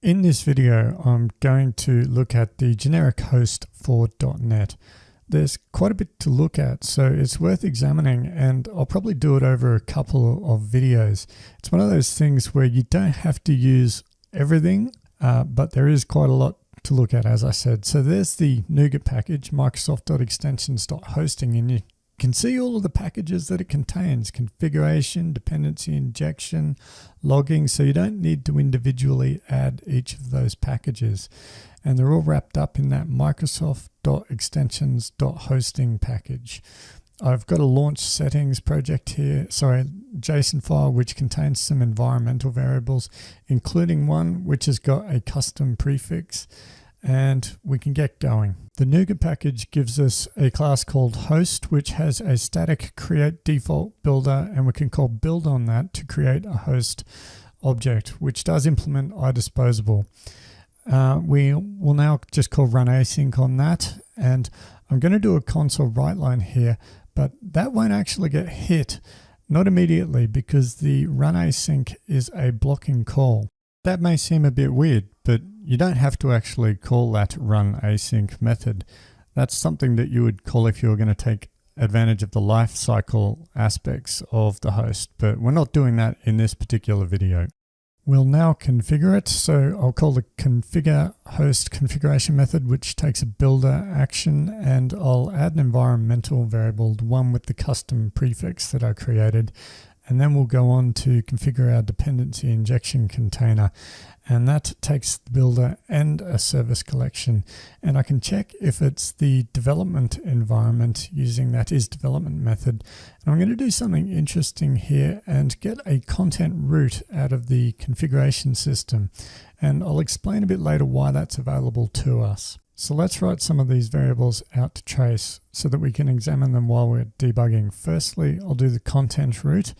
In this video, I'm going to look at the generic host for .NET. There's quite a bit to look at, so it's worth examining, and I'll probably do it over a couple of videos. It's one of those things where you don't have to use everything, but there is quite a lot to look at, as I said. So there's the NuGet package, microsoft.extensions.hosting, and you can see all of the packages that it contains: configuration, dependency injection, logging. So you don't need to individually add each of those packages. And they're all wrapped up in that microsoft.extensions.hosting package. I've got a launch settings project here, JSON file, which contains some environmental variables, including one which has got a custom prefix, and we can get going. The NuGet package gives us a class called host, which has a static create default builder, and we can call build on that to create a host object, which does implement iDisposable. We will now just call run async on that, and I'm going to do a console write line here, but that won't actually get hit, not immediately, because the run async is a blocking call. That may seem a bit weird, but you don't have to actually call that run async method. That's something that you would call if you were going to take advantage of the lifecycle aspects of the host, but we're not doing that in this particular video. We'll now configure it. So I'll call the configure host configuration method, which takes a builder action, and I'll add an environmental variable, the one with the custom prefix that I created. And then we'll go on to configure our dependency injection container. And that takes the builder and a service collection. And I can check if it's the development environment using that isDevelopment method. And I'm going to do something interesting here and get a content root out of the configuration system. And I'll explain a bit later why that's available to us. So let's write some of these variables out to trace so that we can examine them while we're debugging. Firstly, I'll do the content root,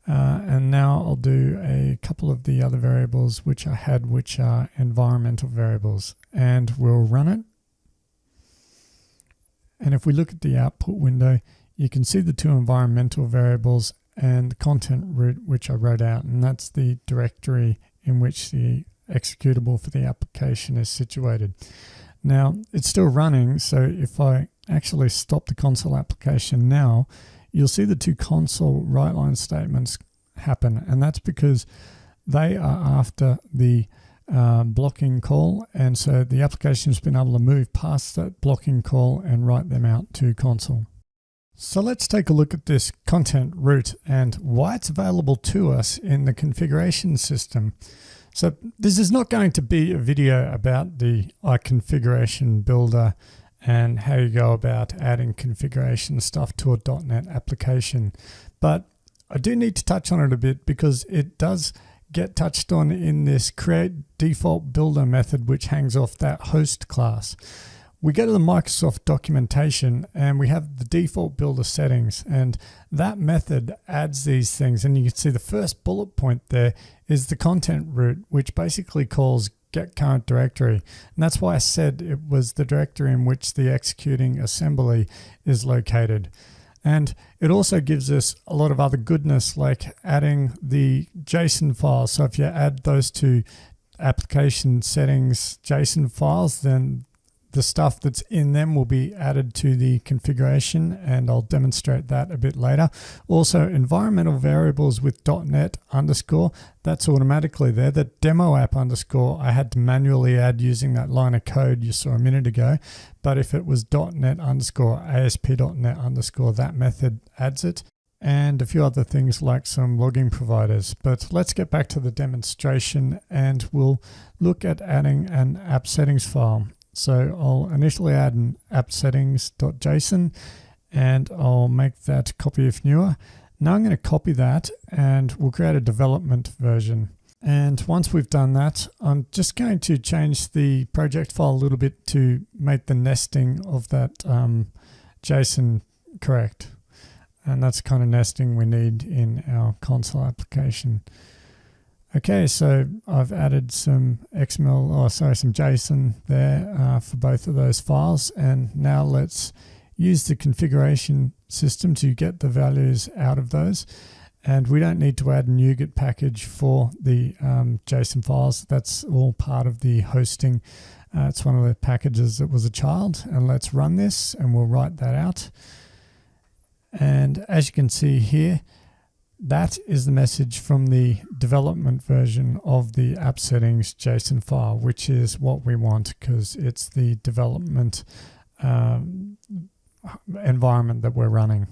and now I'll do a couple of the other variables which I had, which are environmental variables, and we'll run it. And if we look at the output window, you can see the two environmental variables and the content root which I wrote out, and that's the directory in which the executable for the application is situated. Now, it's still running, so if I actually stop the console application now, you'll see the two console write line statements happen, and that's because they are after the blocking call, and so the application's been able to move past that blocking call and write them out to console. So let's take a look at this content root and why it's available to us in the configuration system. So this is not going to be a video about the configuration builder and how you go about adding configuration stuff to a .NET application. But I do need to touch on it a bit because it does get touched on in this create default builder method, which hangs off that host class. We go to the Microsoft documentation and we have the default builder settings, and that method adds these things. And you can see the first bullet point there is the content root, which basically calls get current directory. And that's why I said it was the directory in which the executing assembly is located. And it also gives us a lot of other goodness, like adding the JSON files. So if you add those two application settings JSON files, then the stuff that's in them will be added to the configuration, and I'll demonstrate that a bit later. Also, environmental variables with .NET underscore, that's automatically there. The demo app underscore I had to manually add using that line of code you saw a minute ago. But if it was .NET underscore ASP.NET underscore, that method adds it. And a few other things like some logging providers. But let's get back to the demonstration and we'll look at adding an app settings file. So I'll initially add an app settings.json, and I'll make that copy if newer. Now I'm going to copy that and we'll create a development version. And once we've done that, I'm just going to change the project file a little bit to make the nesting of that JSON correct. And that's the kind of nesting we need in our console application. Okay, so I've added some some JSON there for both of those files, and now let's use the configuration system to get the values out of those. And we don't need to add a NuGet package for the JSON files. That's all part of the hosting. It's one of the packages that was a child. And let's run this and we'll write that out. And as you can see here, that is the message from the development version of the app settings JSON file, which is what we want because it's the development environment that we're running.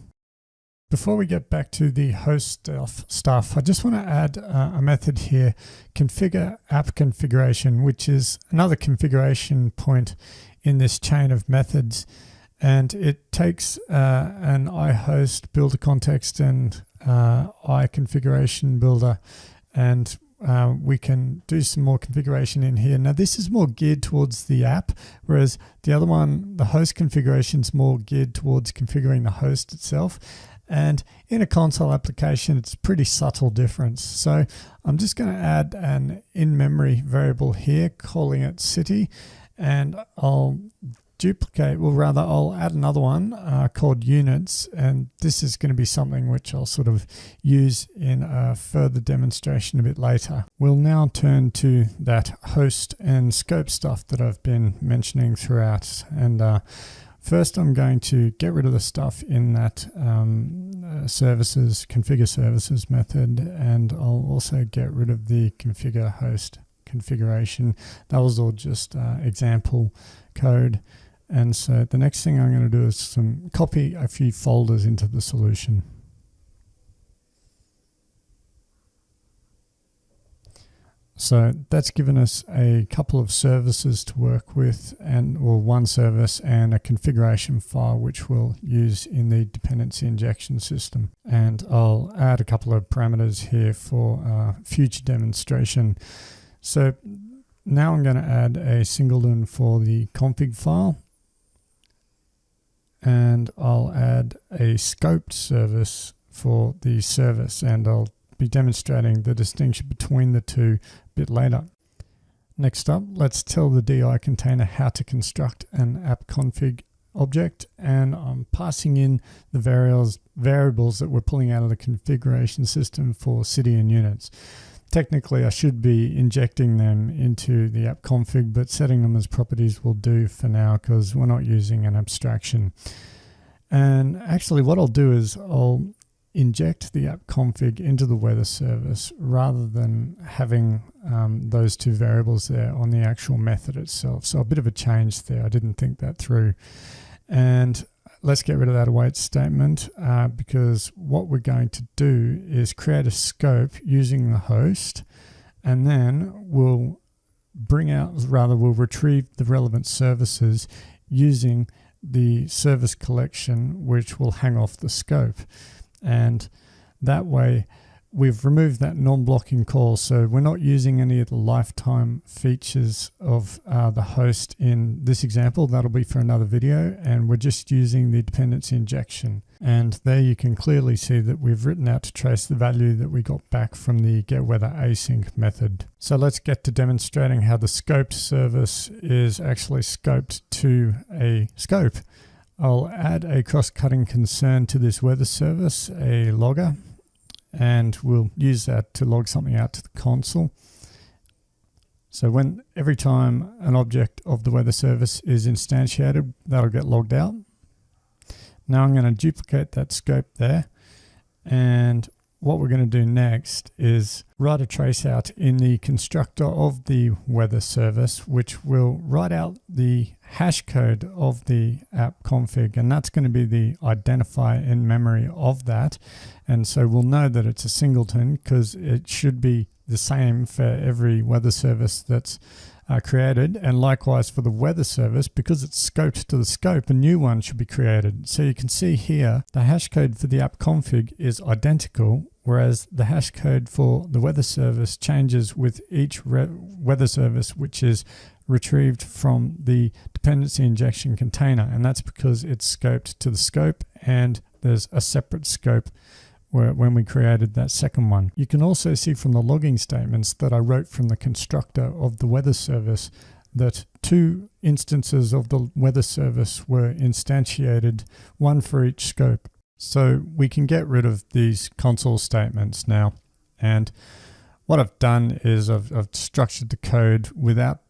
Before we get back to the host stuff, I just want to add a method here, configure app configuration, which is another configuration point in this chain of methods. And it takes an iHost builder context and iConfiguration builder, and we can do some more configuration in here. Now this is more geared towards the app, whereas the other one, the host configuration, is more geared towards configuring the host itself. And in a console application, it's a pretty subtle difference. So I'm just going to add an in-memory variable here, calling it city, and I'll duplicate, well rather I'll add another one called units, and this is going to be something which I'll sort of use in a further demonstration a bit later. We'll now turn to that host and scope stuff that I've been mentioning throughout, and first I'm going to get rid of the stuff in that services, configure services method, and I'll also get rid of the configure host configuration. That was all just example code. And so the next thing I'm going to do is copy a few folders into the solution. So that's given us a couple of services to work with, or one service and a configuration file which we'll use in the dependency injection system. And I'll add a couple of parameters here for future demonstration. So now I'm going to add a singleton for the config file. And I'll add a scoped service for the service, and I'll be demonstrating the distinction between the two a bit later. Next up, let's tell the DI container how to construct an app config object, and I'm passing in the variables that we're pulling out of the configuration system for city and units. Technically, I should be injecting them into the app config, but setting them as properties will do for now because we're not using an abstraction. And actually what I'll do is I'll inject the app config into the weather service rather than having those two variables there on the actual method itself. So a bit of a change there. I didn't think that through. And let's get rid of that await statement because what we're going to do is create a scope using the host, and then we'll we'll retrieve the relevant services using the service collection, which will hang off the scope. And that way we've removed that non-blocking call, so we're not using any of the lifetime features of the host in this example. That'll be for another video, and we're just using the dependency injection. And there you can clearly see that we've written out to trace the value that we got back from the getWeatherAsync method. So let's get to demonstrating how the scoped service is actually scoped to a scope. I'll add a cross-cutting concern to this weather service, a logger, and we'll use that to log something out to the console. So every time an object of the weather service is instantiated, that'll get logged out. Now I'm going to duplicate that scope there, and what we're going to do next is write a trace out in the constructor of the weather service, which will write out the hash code of the app config, and that's going to be the identifier in memory of that. And so we'll know that it's a singleton because it should be the same for every weather service that's created, and likewise for the weather service, because it's scoped to the scope, a new one should be created. So you can see here the hash code for the app config is identical, whereas the hash code for the weather service changes with each weather service which is retrieved from the dependency injection container, and that's because it's scoped to the scope and there's a separate scope when we created that second one. You can also see from the logging statements that I wrote from the constructor of the weather service that two instances of the weather service were instantiated, one for each scope. So we can get rid of these console statements now. And what I've done is I've structured the code without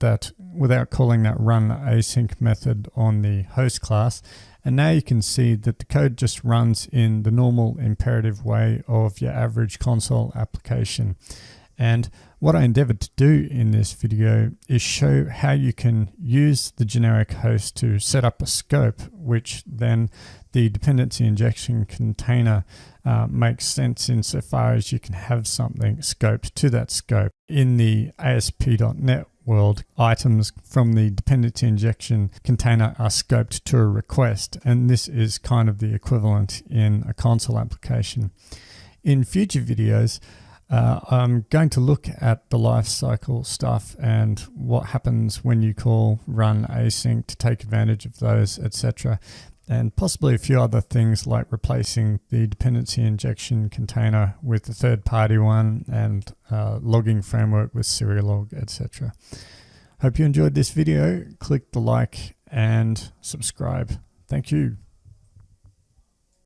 calling that run async method on the host class. And now you can see that the code just runs in the normal imperative way of your average console application. And what I endeavored to do in this video is show how you can use the generic host to set up a scope, which then the dependency injection container makes sense insofar as you can have something scoped to that scope. In the ASP.NET world, items from the dependency injection container are scoped to a request, and this is kind of the equivalent in a console application. In future videos, I'm going to look at the lifecycle stuff and what happens when you call run async to take advantage of those, etc. And possibly a few other things like replacing the dependency injection container with a third-party one and logging framework with Serialog, etc. Hope you enjoyed this video. Click the like and subscribe. Thank you.